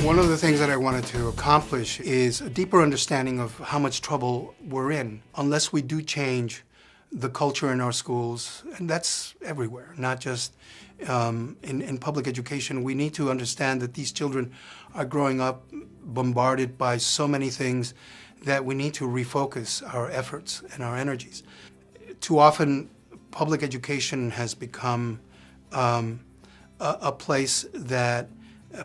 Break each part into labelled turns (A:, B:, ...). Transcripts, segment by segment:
A: One of the things that I wanted to accomplish is a deeper understanding of how much trouble we're in unless we do change the culture in our schools, and that's everywhere, not just in public education. We need to understand that these children are growing up bombarded by so many things that we need to refocus our efforts and our energies. Too often, public education has become a place that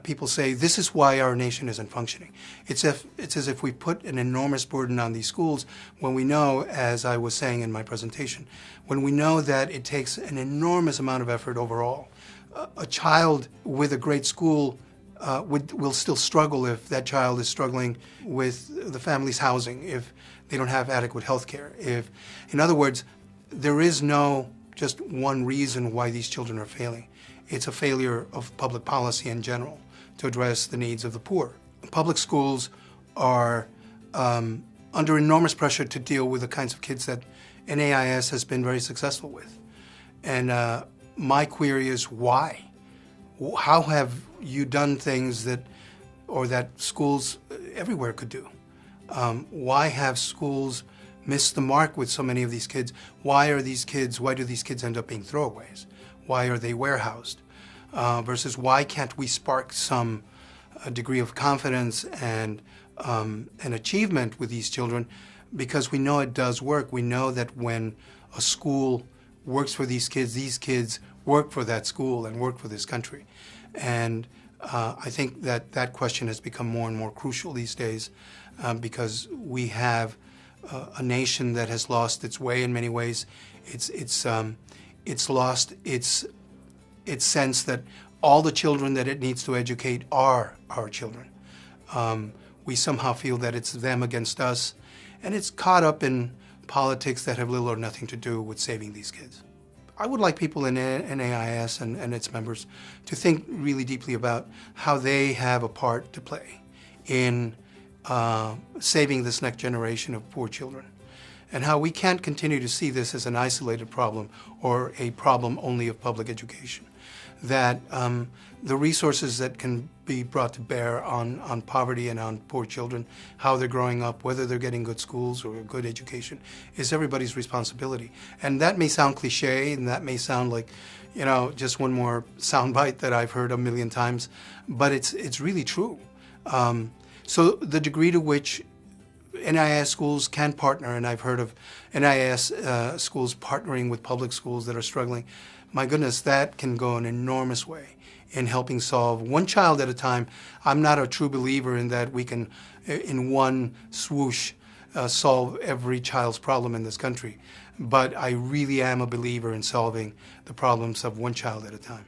A: people say, this is why our nation isn't functioning. It's as if we put an enormous burden on these schools when we know, as I was saying in my presentation, when we know that it takes an enormous amount of effort overall. A child with a great school will still struggle if that child is struggling with the family's housing, if they don't have adequate health care. In other words, there is no just one reason why these children are failing. It's a failure of public policy in general to address the needs of the poor. Public schools are under enormous pressure to deal with the kinds of kids that NAIS has been very successful with. And my query is why? How have you done things that schools everywhere could do? Why have schools missed the mark with so many of these kids? Why do these kids end up being throwaways? Why are they warehoused? Versus why can't we spark some degree of confidence and achievement with these children? Because we know it does work. We know that when a school works for these kids work for that school and work for this country. And I think that question has become more and more crucial these days because we have a nation that has lost its way in many ways. It's lost its sense that all the children that it needs to educate are our children. We somehow feel that it's them against us, and it's caught up in politics that have little or nothing to do with saving these kids. I would like people in NAIS and its members to think really deeply about how they have a part to play in saving this next generation of poor children, and how we can't continue to see this as an isolated problem or a problem only of public education. That the resources that can be brought to bear on poverty and on poor children, how they're growing up, whether they're getting good schools or a good education, is everybody's responsibility. And that may sound cliche, and that may sound like, just one more soundbite that I've heard a million times, but it's really true. So the degree to which NIS schools can partner, and I've heard of NIS schools partnering with public schools that are struggling, my goodness, that can go an enormous way in helping solve one child at a time. I'm not a true believer in that we can, in one swoosh, solve every child's problem in this country. But I really am a believer in solving the problems of one child at a time.